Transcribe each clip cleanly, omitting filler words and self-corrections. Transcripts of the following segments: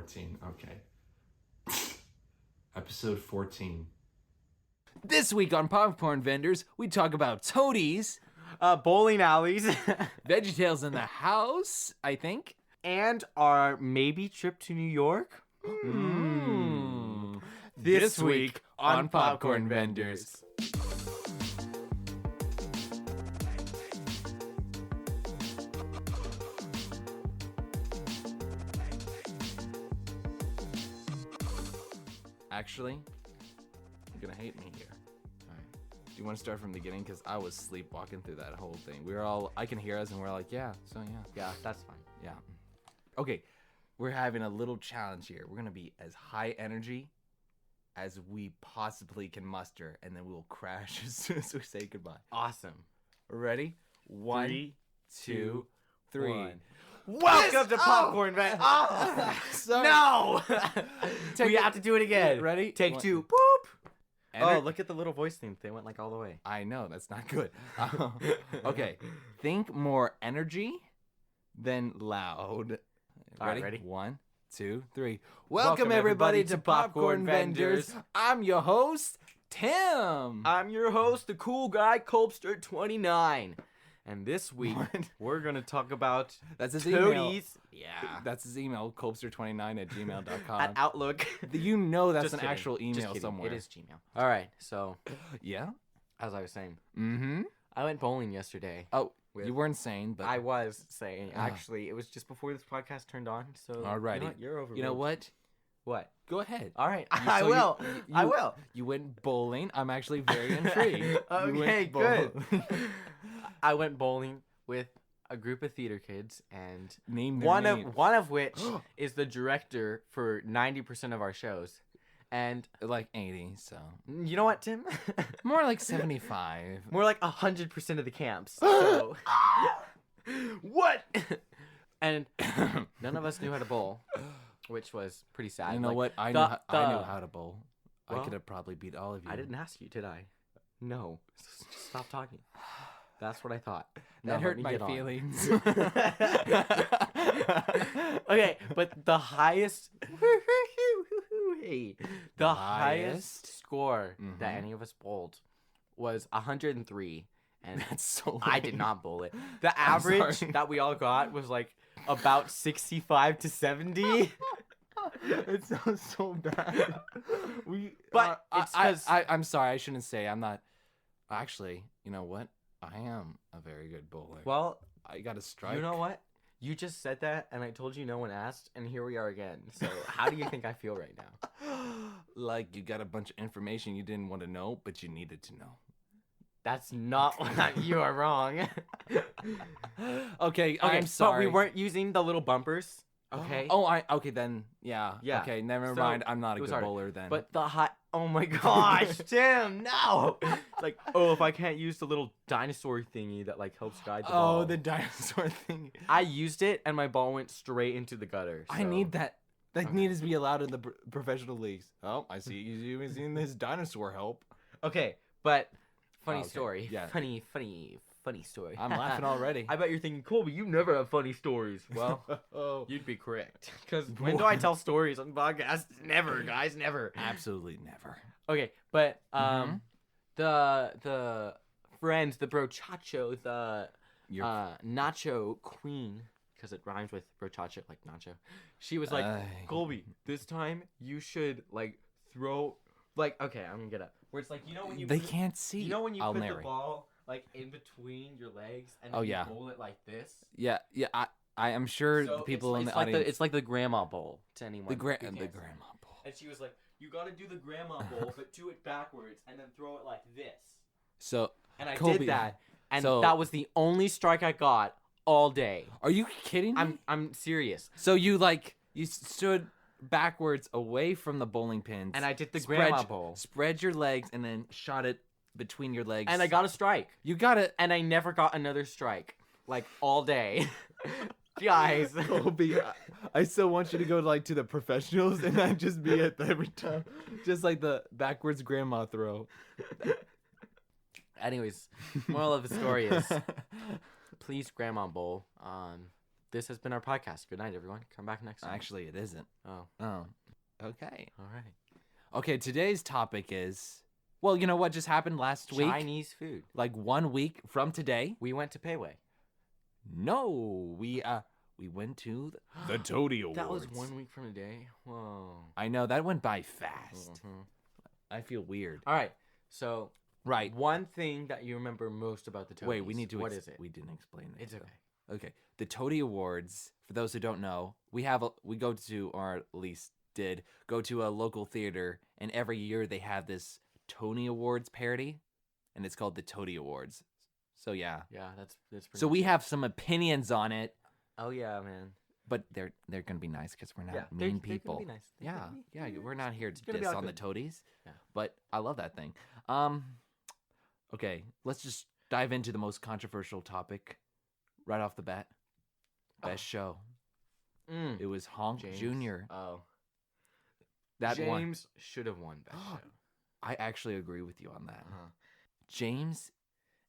14. Okay. Episode 14. This week on Popcorn Vendors, we talk about toadies, bowling alleys, VeggieTales in the house, I think. and our maybe trip to New York. This week on Popcorn Vendors. Actually, you're gonna hate me here. All right. Do you want to start from the beginning? Because I was sleepwalking through that whole thing. We were all, I can hear us, and we're like, yeah, That's fine. yeah. Okay, we're having a little challenge here. We're gonna be as high energy as we possibly can muster, and then we'll crash as soon as we say goodbye. Awesome. Ready? 1, 3, 2, 3. 1. Welcome to Popcorn Vendors. Oh, Sorry. no! We have to do it again. Ready? Take 1. 2. Boop. Enter- Oh, look at the little voice thing. They went like all the way. I know, that's not good. Okay, think more energy than loud. All right, ready? 1, 2, 3. Welcome everybody to Popcorn Vendors. I'm your host, Tim. I'm your host, the cool guy, Colbster29. And this week, we're going to talk about That's his toadies. email. Yeah. That's his email, colbster29@gmail.com. At Outlook. You know that's Just an kidding. actual Just email kidding. somewhere. It is Gmail. All right, so Yeah? as I was saying, Mm-hmm. I went bowling yesterday. Oh, With- you weren't saying, but... I was saying, actually, it was just before this podcast turned on, so Alrighty. you know what? You're over. You know what? What? Go ahead. All right, You- I so will. you- I will. You went bowling. I'm actually very intrigued. You Okay, went good. bowling. I went bowling with a group of theater kids, and Name their one names. of which is the director for 90% of our shows. And Like 80, so... you know what, Tim? More like 75. More like 100% of the camps. So. What? And none of us knew how to bowl, which was pretty sad. You know Like, what? I the- knew how to bowl. I Well, could have probably beat all of you. I didn't ask you, did I? No. Stop talking. That's what I thought. That Now hurt let me my get on. feelings. Okay, but the highest the highest score that Mhm. any of us bowled was 103, and That's so I did lame. not bowl it. The I'm average sorry. that we all got was like about 65 to 70. It sounds so bad. But it's 'cause- I'm sorry. I shouldn't say. I'm not. Actually, you know what? I am a very good bowler. Well, I got a strike. you know what? You just said that, and I told you no one asked, and here we are again. So how do you think I feel right now? Like you got a bunch of information you didn't want to know, but you needed to know. That's not what you are wrong. Okay, Okay, I'm sorry. But we weren't using the little bumpers. Okay. Okay then. Yeah. Yeah. Okay, never So, mind. I'm not a it was good harder. bowler then. But the hot. Oh my gosh, Tim! No. It's like, oh, if I can't use the little dinosaur thingy that like helps guide the ball. the dinosaur thing. I used it and my ball went straight into the gutter. I so- need that. That Okay. needs to be allowed in the professional leagues. Oh, I see. You even seen this dinosaur help. Okay, but funny Okay, story. yeah. Funny story. I'm laughing already. I bet you're thinking, Colby, you never have funny stories. Well, oh, you'd be correct. Because when do I tell stories on podcasts? Never, guys, never. absolutely never. Okay, but Mhm. the friend, the brochacho, the Your nacho queen, because it rhymes with brochacho, like nacho. She was like, Colby, this time you should like throw, like, okay, I'm gonna get up. Where it's like, you know when you they put, can't see. you know when you I'll put the narrate. ball like in between your legs and Oh, then yeah. you bowl it like this. Yeah. I am sure So the people in it's the like audience. it's like the grandma bowl to anyone. the who can't grandma see. bowl. And she was like, you gotta do the grandma bowl, but do it backwards and then throw it like this. So, And I Colby, did that, and so- that was the only strike I got all day. are you kidding me? I'm serious. So you stood backwards away from the bowling pins, And I did the spread grandma y- bowl. spread your legs, and then shot it between your legs. And I got a strike. You got it. And I never got another strike. Like all day. Guys. Colby, I still want you to go to the professionals and not just be at every time, just like the backwards grandma throw. Anyways, moral of the story is please grandma bowl. this has been our podcast. Good night, everyone. Come back next time. Actually, it isn't. Oh, Oh, okay. all right. Okay, today's topic is, well, you know what just happened last week? Chinese food. Like 1 week from today? We went to Payway. No, we went to the Toady Awards. That was 1 week from today. Whoa. I know, that went by fast. Mhm. I feel weird. All right. So, Right. one thing that you remember most about the Toadies. Wait, we need to. What is it? We didn't explain it. It's okay. Okay. The Toady Awards. For those who don't know, we go to, or at least did go to a local theater, and every year they have this Tony Awards parody, and it's called the Toady Awards. So yeah. Yeah, that's pretty. So we have some opinions on it, Oh yeah, man. but they're gonna be nice because we're not Yeah, mean they're people. gonna be nice. They're Yeah, gonna be- yeah. We're not here to gonna be diss all on the good. Toadies. Yeah. But I love that thing. Okay, let's just dive into the most controversial topic right off the bat. Best show. Mm. It was Honk James. Jr. Oh, That one. James should have won best show. I actually agree with you on that. Uh-huh. James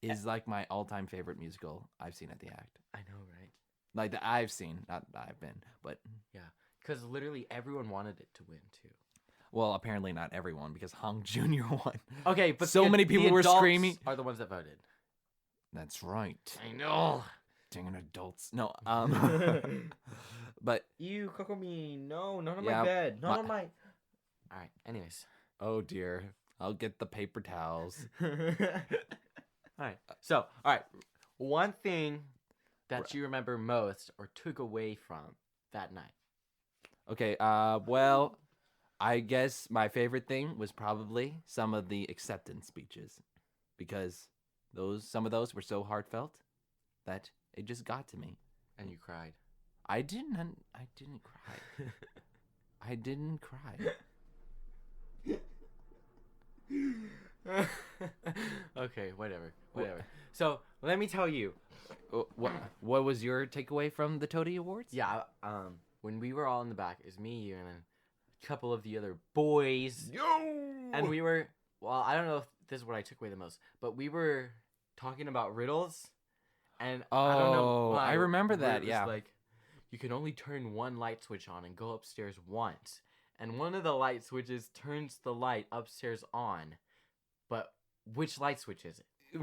is like my all-time favorite musical I've seen at the Act. I know, right? Like that I've seen, not that I've been, but Because literally everyone wanted it to win too. well, apparently not everyone because Honk Jr. won. Okay, but So many people were screaming. Are the ones that voted? That's right. I know. Dang adults. No, but You coco me. No, not on Yeah, my bed. Not my- on my. All right. Anyways. oh dear, I'll get the paper towels. All right. So, all right. One thing that you remember most or took away from that night. Okay, well, I guess my favorite thing was probably some of the acceptance speeches because some of those were so heartfelt that it just got to me. And you cried. I didn't cry. I didn't cry. Okay, whatever. So, let me tell you. What was your takeaway from the Toady Awards? Yeah, when we were all in the back, it was me, you, and a couple of the other boys. And we were, well, I don't know if this is what I took away the most, but we were talking about riddles. And I don't know why, I remember but that, it was yeah. like, you can only turn one light switch on and go upstairs once. And one of the light switches turns the light upstairs on. But which light switch is it? So,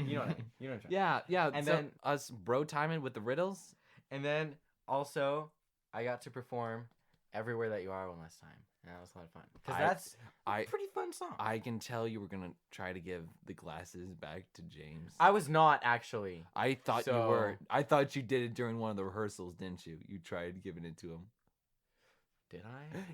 you know what I mean. You know what I'm trying. Yeah. And so then- us bro timing with the riddles. And then also, I got to perform Everywhere That You Are one last time. And that was a lot of fun. Because that's a pretty fun song. I can tell you were gonna try to give the glasses back to James. I was not actually. I thought you So- were. I thought you did it during one of the rehearsals, didn't you? You tried giving it to him. Did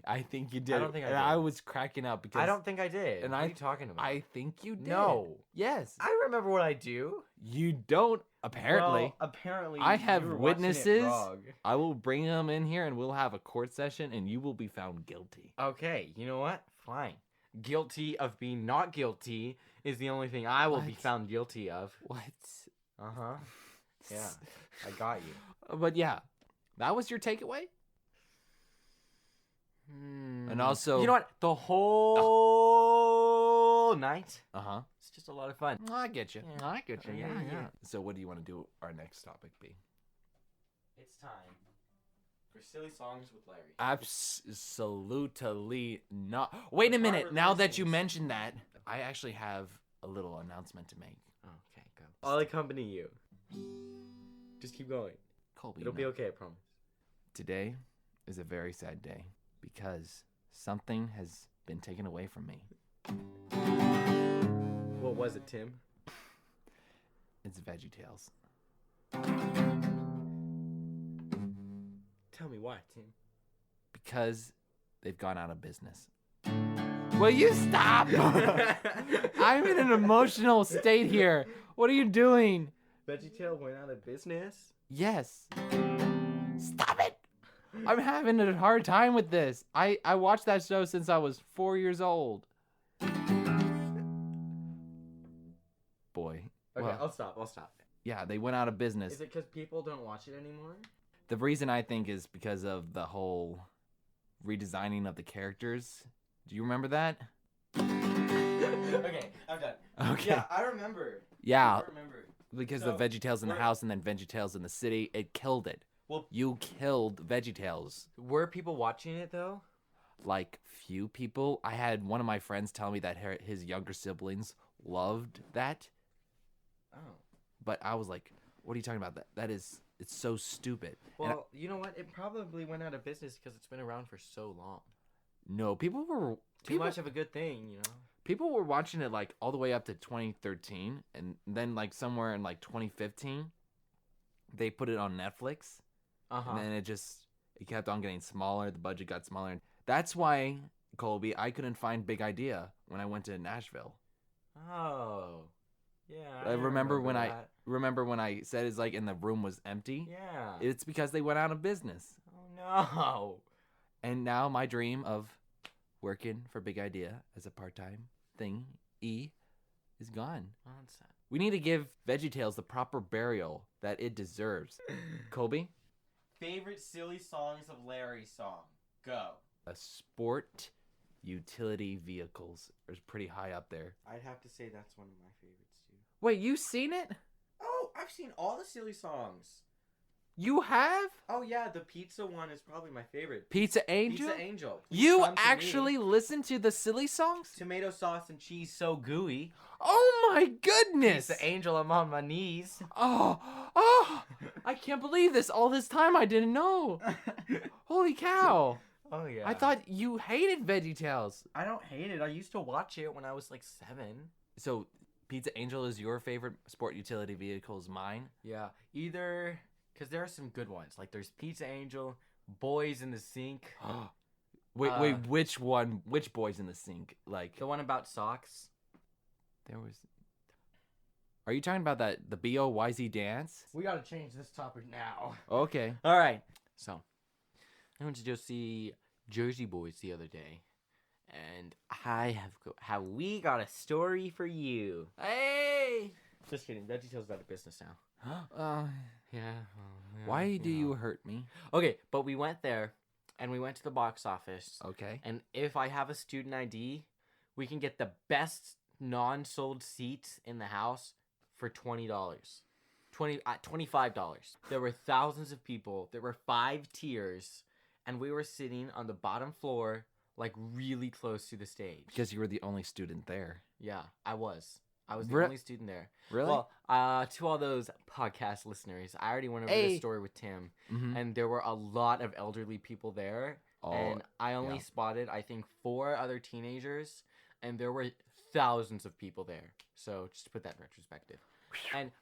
I? I think you did. I don't think I and did. I was cracking up because I don't think I did. and what I- are you talking about? I think you did. No. Yes. I remember what I do. You don't. Apparently. Well, apparently. I have you were watching it witnesses. wrong. I will bring them in here and we'll have a court session and you will be found guilty. Okay, you know what? Fine. Guilty of being not guilty is the only thing I will be What? found guilty of. What? Uh-huh. Yeah. I got you. But yeah, that was your takeaway. And also, You know what? The whole night. It's just a lot of fun. I get you. Yeah. I get you. Yeah, yeah. So, what do you want to do? Our next topic be? It's time for Silly Songs with Larry. Absolutely not. Wait a minute. Barbara Now that you Lacey's. mentioned that, I actually have a little announcement to make. Okay, go. I'll accompany you. Just keep going. Colby, It'll be okay, I promise. today is a very sad day because something has been taken away from me. What was it, Tim? It's VeggieTales. Tell me why, Tim. Because they've gone out of business. Will you stop? I'm in an emotional state here. What are you doing? VeggieTale went out of business? Yes. Stop it. I'm having a hard time with this. I watched that show since I was 4 years old. Boy. Okay, Well, I'll stop. yeah, they went out of business. Is it because people don't watch it anymore? The reason I think is because of the whole redesigning of the characters. Do you remember that? Okay, I'm done. Okay. Yeah, I remember. Yeah, I remember. because So, of VeggieTales in the we're- house and then VeggieTales in the city, it killed it. Well- you killed VeggieTales. Were people watching it though? Like few people. I had one of my friends tell me that his younger siblings loved that, Oh. but I was like, "What are you talking about? It's so stupid." And Well, you know what? It probably went out of business because it's been around for so long. no, people were Much of a good thing, you know. people were watching it like all the way up to 2013, and then like somewhere in like 2015, they put it on Netflix, and then it kept on getting smaller. The budget got smaller. That's why, Colby, I couldn't find Big Idea when I went to Nashville. Oh. Yeah. I remember when that. remember when I said it's like and the room was empty. Yeah. It's because they went out of business. Oh no. And now my dream of working for Big Idea as a part-time thing is gone. Oh, that's sad. We need to give VeggieTales the proper burial that it deserves. Colby, Favorite silly songs of Larry song. Go. a sport utility vehicles is pretty high up there. I'd have to say that's one of my favorites too. Wait, you seen it? Oh, I've seen all the silly songs. You have? Oh yeah, the pizza one is probably my favorite. Pizza Angel? Pizza Angel. Please You come to actually me. listen to the silly songs? Tomato sauce and cheese so gooey. Oh my goodness! Pizza Angel, I'm on my knees. Oh, I can't believe this. All this time I didn't know. Holy cow. Oh yeah. I thought you hated VeggieTales. I don't hate it. I used to watch it when I was like 7. So, Pizza Angel is your favorite sport utility vehicle is mine? Yeah. Either because there are some good ones. Like there's Pizza Angel, Boys in the Sink. Wait, which one? Which Boys in the Sink? Like, The one about socks. there was... Are you talking about the B.O.Y.Z. dance? We gotta change this topic now. Okay. All right. So, I went to go see Jersey Boys the other day, and we got a story for you. Hey! Just kidding. VeggieTales out of business now. Yeah. Why do you hurt me? Okay, but we went there, and we went to the box office, Okay. and if I have a student ID, we can get the best non-sold seats in the house for $20. $25. There were thousands of people. There were 5 tiers, and we were sitting on the bottom floor, like really close to the stage. Because you were the only student there. Yeah, I was. I was the Re- only student there. Really? Well, to all those podcast listeners, I already went over this story with Tim, Mhm. and there were a lot of elderly people there, and I only yeah. spotted, I think, 4 other teenagers, and there were thousands of people there. So just to put that in retrospective.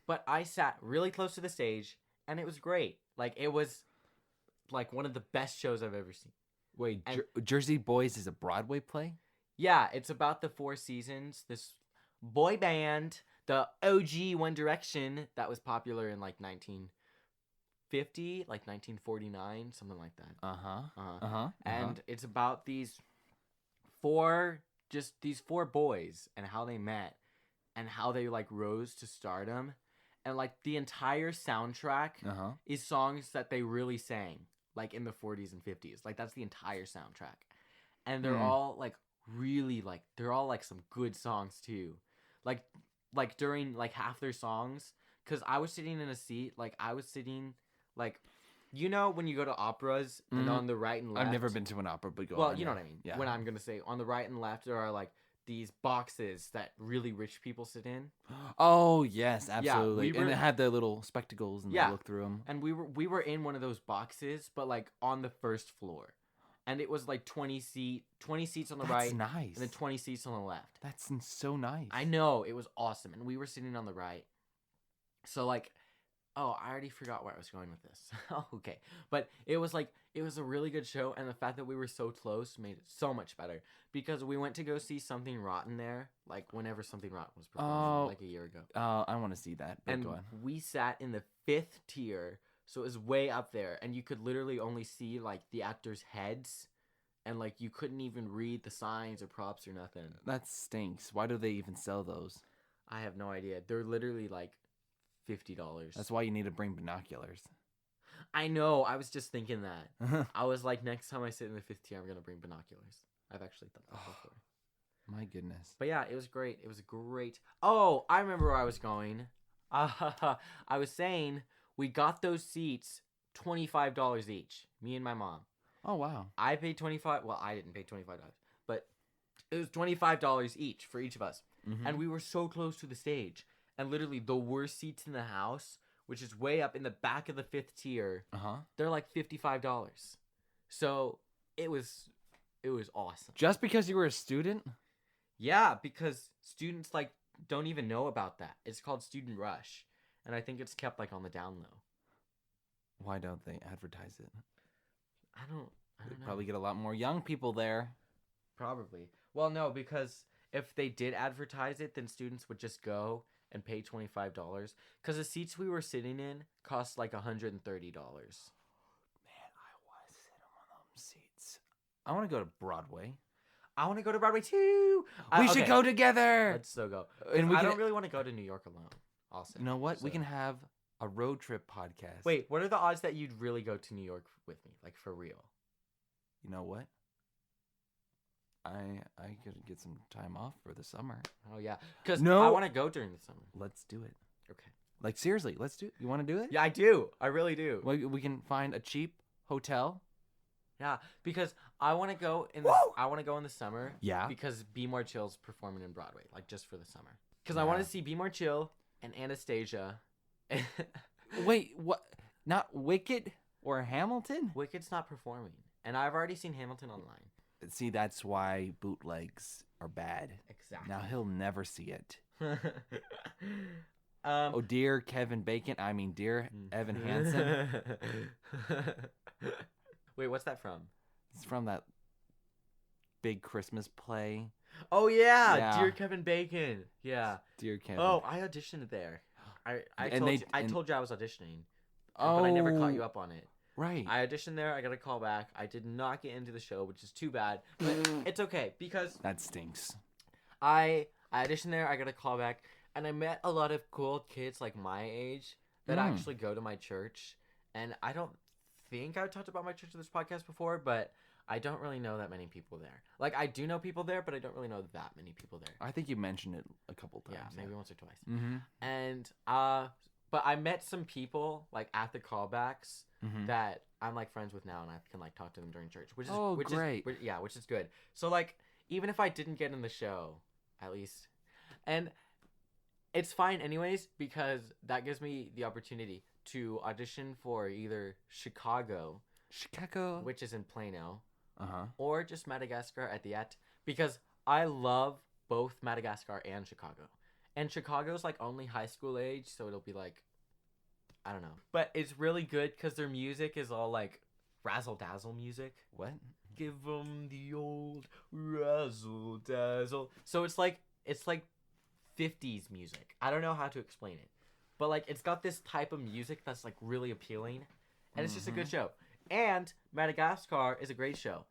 But I sat really close to the stage, and it was great. Like, it was like one of the best shows I've ever seen. Wait, and- Jersey Boys is a Broadway play? Yeah, it's about the 4 seasons. This boy band, the OG One Direction, that was popular in like 1950, like 1949, something like that. And it's about these 4 boys and how they met and how they like rose to stardom, and like the entire soundtrack is songs that they really sang like in the 40s and 50s. Like that's the entire soundtrack, and they're all like really like they're all like some good songs too. Like during like half their songs, because I was sitting in a seat, like I was sitting like, you know, when you go to operas and on the right and left. I've never been to an opera, but go Well, on, you know yeah. what I mean. Yeah. When I'm gonna say on the right and left, there are like these boxes that really rich people sit in. Oh yes, absolutely. we And were- it had the little spectacles and Yeah. they look through them. And we were in one of those boxes, but like on the first floor, and it was like 20 seats on the That's right, nice. and then 20 seats on the left. That's so nice. I know, it was awesome, and we were sitting on the right. So like, oh, I already forgot where I was going with this. Okay, but it was a really good show, and the fact that we were so close made it so much better, because we went to go see Something Rotten there, like whenever Something Rotten was performing, like a year ago. I want to see that. But And go on. we sat in the 5th tier, so it was way up there, and you could literally only see like the actors' heads, and like you couldn't even read the signs or props or nothing. That stinks. Why do they even sell those? I have no idea. They're literally like $50. That's why you need to bring binoculars. I know. I was just thinking that. I was like, next time I sit in the 5th tier, I'm gonna bring binoculars. I've actually done that before. My goodness. But yeah, it was great. It was great. Oh, I remember where I was going. I was saying we got those seats $25 each. Me and my mom. Oh wow. I paid 25. Well, I didn't pay $25, but it was $25 each for each of us. Mm-hmm. And we were so close to the stage. And literally the worst seats in the house, which is way up in the back of the 5th tier, they're like $55. So it was awesome. Just because you were a student? Yeah, because students like don't even know about that. It's called Student Rush, and I think it's kept like on the down low. Why don't they advertise it? I don't They'd know. probably get a lot more young people there. Probably. Well, no, because if they did advertise it, then students would just go and pay $25. Because the seats we were sitting in cost like $130. Man, I want to sit in one of them seats. I want to go to Broadway. I want to go to Broadway too. We should go together. Let's so go. And I don't really want to go to New York alone. Also, you know what? So. We can have a road trip podcast. Wait, what are the odds that you'd really go to New York with me, like for real? You know what? I could get some time off for the summer. Oh yeah, because No. I want to go during the summer. Let's do it. Okay. Like seriously, let's do it. You want to do it? Yeah, I do. I really do. We can find a cheap hotel. Yeah, because I want to go in. I want to go in the summer. Yeah. Because Be More Chill's performing in Broadway, like just for the summer. Because I want to see Be More Chill and Anastasia. Wait, what? Not Wicked or Hamilton? Wicked's not performing, and I've already seen Hamilton online. See, that's why bootlegs are bad. Exactly. Now he'll never see it. Oh, Oh, dear Kevin Bacon. I mean, dear Evan Hansen. Wait, what's that from? It's from that big Christmas play. Oh yeah, Yeah. Dear Kevin Bacon. Yeah. Dear Kevin. Oh, I auditioned there. I And told they- you, I and- told you I was auditioning, but I never caught you up on it. Right. I auditioned there. I got a call back. I did not get into the show, which is too bad. But it's okay because That stinks. I auditioned there. I got a call back, and I met a lot of cool kids like my age that actually go to my church. And I don't think I've talked about my church in this podcast before, but I don't really know that many people there. Like I do know people there, but I don't really know that many people there. I think you mentioned it a couple times. Yeah, maybe once or twice. Mm-hmm. And but I met some people like at the callbacks that I'm like friends with now, and I can like talk to them during church, which is great. which is good. So like even if I didn't get in the show, at least, and it's fine anyways because that gives me the opportunity to audition for either Chicago, which is in Plano, or just Madagascar at the because I love both Madagascar and Chicago. And Chicago's like only high school age, so it'll be like, I don't know. But it's really good because their music is all like razzle dazzle music. What? Give them the old razzle dazzle. So it's like 50s music. I don't know how to explain it, but like it's got this type of music that's like really appealing, and it's just a good show. And Madagascar is a great show.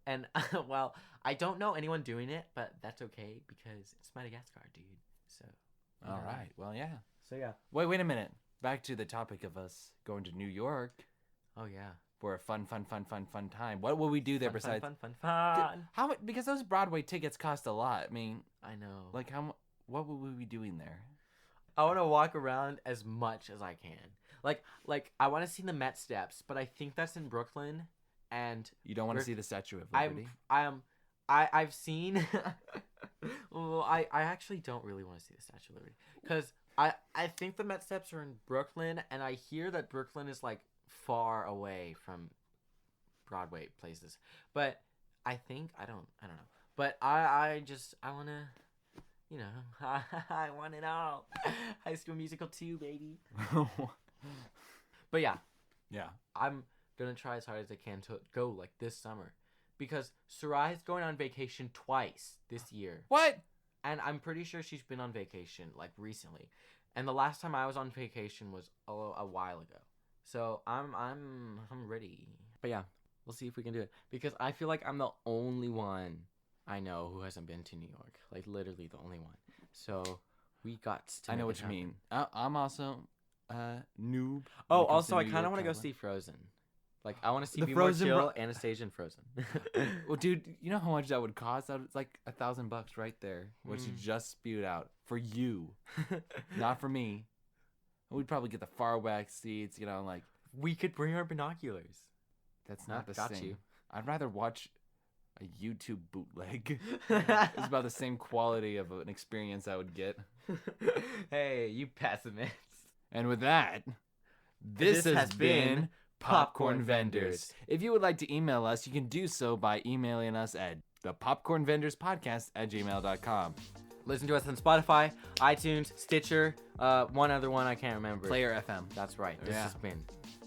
And well, I don't know anyone doing it, but that's okay because it's Madagascar, dude. So, All right. Well, yeah. So yeah. Wait a minute. Back to the topic of us going to New York Oh yeah. for a fun time. What will we do there besides? Fun. How much? Because those Broadway tickets cost a lot. I mean, I know. like what will we be doing there? I want to walk around as much as I can. Like I want to see the Met Steps, but I think that's in Brooklyn, and You don't want to see the Statue of Liberty? I've seen. Well, I actually don't really want to see the Statue of Liberty because I think the Met Steps are in Brooklyn, and I hear that Brooklyn is like far away from Broadway places. But I think I don't know. But I want to. You know, I want it all. High School Musical 2, baby. But yeah, I'm gonna try as hard as I can to go like this summer, because Sarai's going on vacation twice this year. What? And I'm pretty sure she's been on vacation like recently, and the last time I was on vacation was a while ago. So I'm ready. But yeah, we'll see if we can do it, because I feel like I'm the only one I know who hasn't been to New York. Like literally the only one. So we got to. I know make what it you happen. mean. I'm also noob. Oh, when it comes also to I New kind of York want to go traveling. see Frozen. Like I want to see The Be More Frozen Chill, Anastasia, and Frozen. Well, dude, you know how much that would cost? It's like $1,000 right there, which you just spewed out for you, not for me. We'd probably get the far back seats, you know, like We could bring our binoculars. That's not the Got same. you. I'd rather watch a YouTube bootleg. It's about the same quality of an experience I would get. Hey, you pessimists. And with that, this has been Popcorn Vendors. If you would like to email us, you can do so by emailing us at thepopcornvendorspodcast@gmail.com. Listen to us on Spotify, iTunes, Stitcher, one other one I can't remember. Player FM. That's right. This Yeah. has been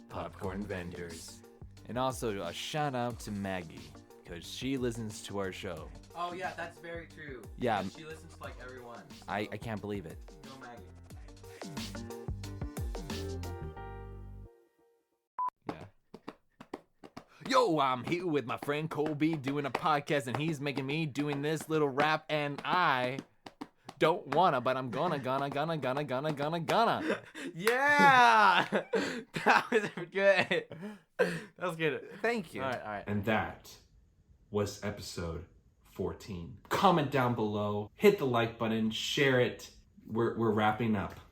Popcorn Vendors. And also a shout out to Maggie, because she listens to our show. Oh yeah, that's very true. Yeah. She listens to like everyone. I can't believe it. Go Maggie. Yeah. Yo, I'm here with my friend Colby doing a podcast, and he's making me doing this little rap, and I don't wanna, but I'm gonna. Yeah, that was good. That was good. Thank you. All right. And that was episode 14. Comment down below, hit the like button, share it. We're wrapping up.